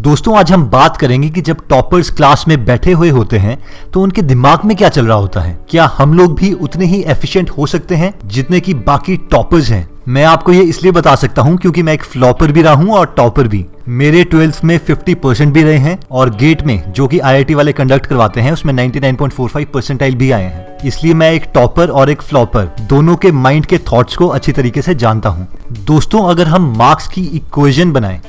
दोस्तों आज हम बात करेंगे कि जब टॉपर्स क्लास में बैठे हुए होते हैं तो उनके दिमाग में क्या चल रहा होता है। क्या हम लोग भी उतने ही एफिशिएंट हो सकते हैं जितने कि बाकी टॉपर्स हैं। मैं आपको ये इसलिए बता सकता हूँ क्योंकि मैं एक फ्लॉपर भी रहा हूँ और टॉपर भी। मेरे 12th में 50% भी रहे हैं और गेट में जो कि IIT वाले कंडक्ट करवाते हैं उसमें 99.45 परसेंटाइल भी आए हैं। इसलिए मैं एक टॉपर और एक फ्लॉपर दोनों के माइंड के थॉट्स को अच्छी तरीके से जानता हूँ। दोस्तों अगर हम मार्क्स की इक्वेशन बनाएं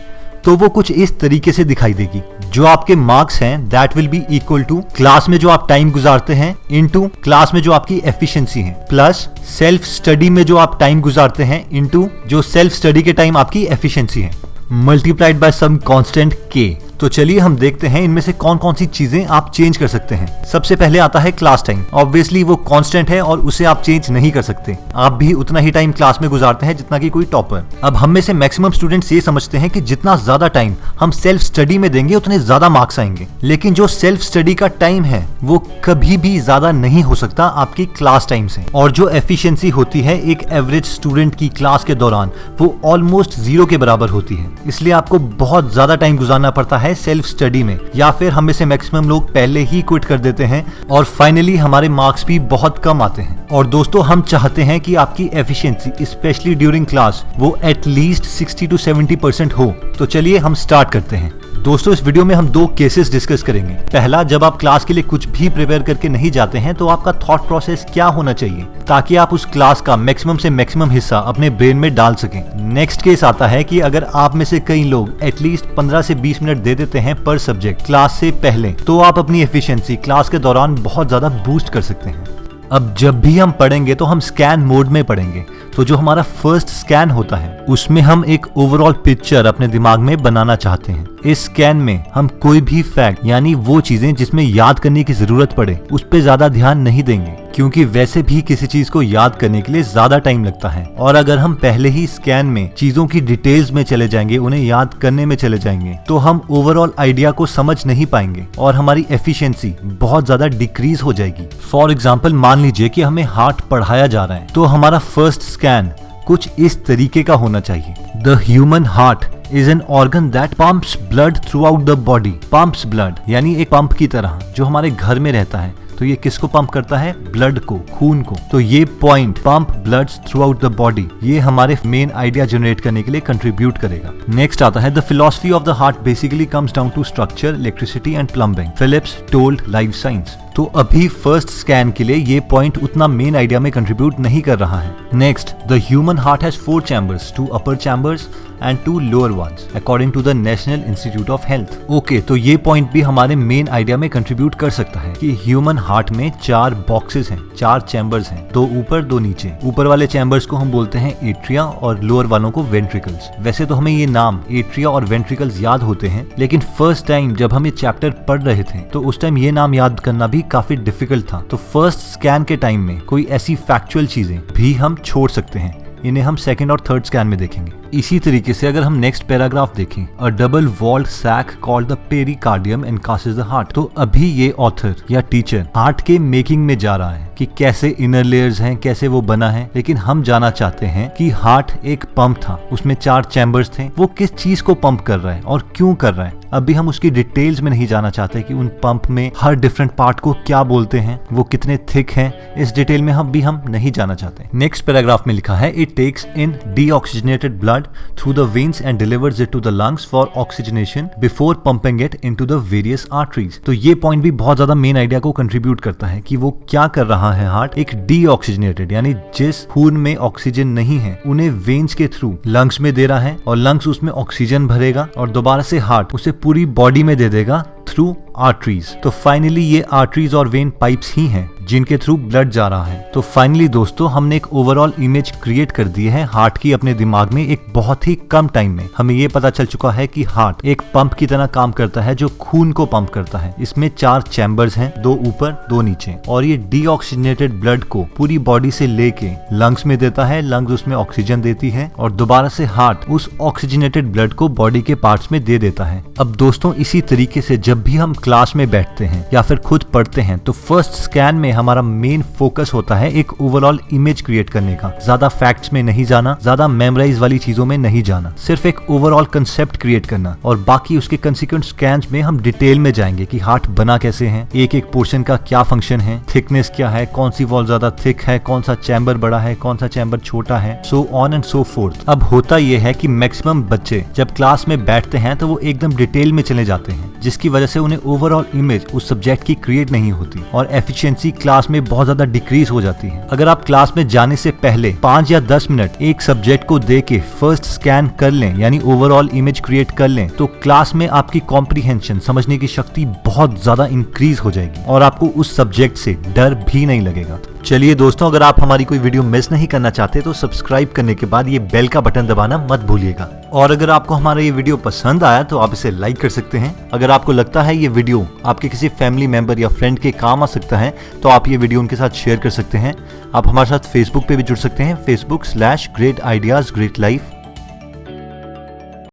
तो वो कुछ इस तरीके से दिखाई देगी। जो आपके मार्क्स हैं that will be equal to class में जो आप टाइम गुजारते हैं इनटू क्लास में जो आपकी एफिशिएंसी है प्लस सेल्फ स्टडी में जो आप टाइम गुजारते हैं इनटू जो सेल्फ स्टडी के टाइम आपकी एफिशिएंसी है multiplied by some constant k। तो चलिए हम देखते हैं इनमें से कौन कौन सी चीजें आप चेंज कर सकते हैं। सबसे पहले आता है क्लास टाइम। ऑब्वियसली वो कांस्टेंट है और उसे आप चेंज नहीं कर सकते। आप भी उतना ही टाइम क्लास में गुजारते हैं जितना कि कोई टॉपर। अब हम में से मैक्सिमम स्टूडेंट्स ये समझते हैं कि जितना ज्यादा टाइम हम सेल्फ स्टडी में देंगे उतने ज्यादा मार्क्स आएंगे, लेकिन जो सेल्फ स्टडी का टाइम है वो कभी भी ज्यादा नहीं हो सकता आपकी क्लास टाइम से। और जो एफिशिएंसी होती है एक एवरेज स्टूडेंट की क्लास के दौरान वो ऑलमोस्ट 0 के बराबर होती है। इसलिए आपको बहुत ज्यादा टाइम गुजारना पड़ता है सेल्फ स्टडी में, या फिर हम में से मैक्सिमम लोग पहले ही क्विट कर देते हैं और फाइनली हमारे मार्क्स भी बहुत कम आते हैं। और दोस्तों हम चाहते हैं कि आपकी एफिशिएंसी स्पेशली ड्यूरिंग क्लास वो एटलीस्ट 60 to 70% हो। तो चलिए हम स्टार्ट करते हैं। दोस्तों इस वीडियो में हम 2 केसेस डिस्कस करेंगे। पहला, जब आप क्लास के लिए कुछ भी प्रिपेयर करके नहीं जाते हैं तो आपका थॉट प्रोसेस क्या होना चाहिए ताकि आप उस क्लास का मैक्सिमम से मैक्सिमम हिस्सा अपने ब्रेन में डाल सकें। नेक्स्ट केस आता है कि अगर आप में से कई लोग एटलीस्ट 15 से 20 मिनट दे देते हैं पर सब्जेक्ट क्लास से पहले तो आप अपनी एफिशिएंसी क्लास के दौरान बहुत ज्यादा बूस्ट कर सकते हैं। अब जब भी हम पढ़ेंगे तो हम स्कैन मोड में पढ़ेंगे। तो जो हमारा फर्स्ट स्कैन होता है उसमें हम एक ओवरऑल पिक्चर अपने दिमाग में बनाना चाहते हैं। इस स्कैन में हम कोई भी फैक्ट यानी वो चीजें जिसमें याद करने की जरूरत पड़े उस पे ज्यादा ध्यान नहीं देंगे, क्योंकि वैसे भी किसी चीज को याद करने के लिए ज्यादा टाइम लगता है। और अगर हम पहले ही स्कैन में चीजों की डिटेल्स में चले जाएंगे, उन्हें याद करने में चले जाएंगे, तो हम ओवरऑल आइडिया को समझ नहीं पाएंगे और हमारी एफिशिएंसी बहुत ज्यादा डिक्रीज हो जाएगी। फॉर एग्जाम्पल मान लीजिए कि हमें हार्ट पढ़ाया जा रहा है तो हमारा फर्स्ट स्कैन कुछ इस तरीके का होना चाहिए। The human heart is an organ that pumps blood throughout the body। pumps blood यानी एक पंप की तरह जो हमारे घर में रहता है। तो ये किसको पंप करता है? ब्लड को, खून को। तो ये point pump blood through out the body ये हमारे मेन आइडिया जनरेट करने के लिए कंट्रीब्यूट करेगा। नेक्स्ट आता है the philosophy of the heart basically comes down to structure, electricity and plumbing. Philips told life science. तो अभी फर्स्ट स्कैन के लिए ये पॉइंट उतना मेन आइडिया में कंट्रीब्यूट नहीं कर रहा है। Next, the human heart has 4 chambers, 2 upper chambers and 2 lower ones according to the National Institute of Health. Okay, तो ये पॉइंट भी हमारे मेन आइडिया में कंट्रीब्यूट कर सकता है कि ह्यूमन हार्ट में 4 बॉक्सेस हैं, 4 चैम्बर्स हैं, 2 ऊपर 2 नीचे। ऊपर वाले चैम्बर्स को हम बोलते हैं एट्रिया और लोअर वालों को वेंट्रिकल्स। वैसे तो हमें ये नाम एट्रिया और वेंट्रिकल्स याद होते हैं, लेकिन फर्स्ट टाइम जब हम ये चैप्टर पढ़ रहे थे तो उस टाइम ये नाम याद करना भी काफी डिफिकल्ट था। तो फर्स्ट स्कैन के टाइम में कोई ऐसी फैक्चुअल चीजें भी हम छोड़ सकते हैं, इन्हें हम सेकंड और थर्ड स्कैन में देखेंगे। इसी तरीके से अगर हम नेक्स्ट पैराग्राफ देखें, a double walled sac called the pericardium encases the heart. तो अभी ये ऑथर या टीचर हार्ट के मेकिंग में जा रहा है कि कैसे इनर लेयर्स हैं, कैसे वो बना है, लेकिन हम जानना चाहते हैं कि हार्ट एक पंप था, उसमें 4 चैम्बर्स थे, वो किस चीज को पंप कर रहा है और क्यों कर रहा है। अभी हम उसकी डिटेल्स में नहीं जाना चाहते कि उन पंप में हर डिफरेंट पार्ट को क्या बोलते हैं, वो कितने थिक हैं, इस डिटेल में हम नहीं जाना चाहते। नेक्स्ट पैराग्राफ में लिखा है, it takes in deoxygenated blood through the veins and delivers it to the lungs for oxygenation before pumping it into the various arteries। तो ये पॉइंट भी बहुत ज्यादा मेन आइडिया को कंट्रीब्यूट करता है कि वो क्या कर रहा है। हार्ट एक डीऑक्सीजनेटेड यानी जिस खून में ऑक्सीजन नहीं है उन्हें वेन्स के थ्रू लंग्स में दे रहा है और लंग्स उसमें ऑक्सीजन भरेगा और दोबारा से हार्ट उसे पूरी बॉडी में दे देगा थ्रू आर्टरीज। तो फाइनली ये आर्टरीज और वेन पाइप्स ही हैं जिनके थ्रू ब्लड जा रहा है। तो फाइनली दोस्तों हमने एक ओवरऑल इमेज क्रिएट कर दी है हार्ट की अपने दिमाग में एक बहुत ही कम टाइम में। हमें ये पता चल चुका है कि हार्ट एक पंप की तरह काम करता है जो खून को पंप करता है। इसमें 4 चैम्बर्स हैं, 2 ऊपर 2 नीचे, और ये डीऑक्सीजनेटेड ब्लड को पूरी बॉडी से लेके लंग्स में देता है, लंग्स उसमें ऑक्सीजन देती है और दोबारा से हार्ट उस ऑक्सीजनेटेड ब्लड को बॉडी के पार्ट्स में दे देता है। अब दोस्तों इसी तरीके से जब भी हम क्लास में बैठते हैं या फिर खुद पढ़ते हैं तो फर्स्ट स्कैन में हमारा मेन फोकस होता है एक ओवरऑल इमेज क्रिएट करने का। ज्यादा फैक्ट्स में नहीं जाना, ज्यादा मेमोराइज वाली चीजों में नहीं जाना, सिर्फ एक ओवरऑल कंसेप्ट क्रिएट करना, और बाकी उसके कंसिक्वेंट स्कैन्स में हम डिटेल में जाएंगे कि हार्ट बना कैसे है, एक एक पोर्शन का क्या फंक्शन है, थिकनेस क्या है, कौन सी वॉल ज्यादा थिक है, कौन सा चैम्बर बड़ा है, कौन सा चैम्बर छोटा है, so on and so fourth. अब होता यह है कि मैक्सिमम बच्चे जब क्लास में बैठते हैं तो वो एकदम डिटेल में चले जाते हैं, जिसकी वजह से उन्हें ओवरऑल इमेज उस सब्जेक्ट की क्रिएट नहीं होती और एफिशिएंसी क्लास में बहुत ज्यादा डिक्रीज हो जाती है। अगर आप क्लास में जाने से पहले 5 या 10 मिनट एक सब्जेक्ट को दे के फर्स्ट स्कैन कर लें, यानी ओवरऑल इमेज क्रिएट कर लें, तो क्लास में आपकी कॉम्प्रिहेंशन, समझने की शक्ति बहुत ज्यादा इंक्रीज हो जाएगी और आपको उस सब्जेक्ट से डर भी नहीं लगेगा। चलिए दोस्तों, अगर आप हमारी कोई वीडियो मिस नहीं करना चाहते तो सब्सक्राइब करने के बाद ये बेल का बटन दबाना मत भूलिएगा। और अगर आपको हमारा ये वीडियो पसंद आया तो आप इसे लाइक कर सकते हैं। अगर आपको लगता है ये वीडियो आपके किसी फैमिली मेंबर या फ्रेंड के काम आ सकता है तो आप ये वीडियो उनके साथ शेयर कर सकते हैं। आप हमारे साथ फेसबुक पे भी जुड़ सकते हैं, Facebook/Great Ideas Great Life।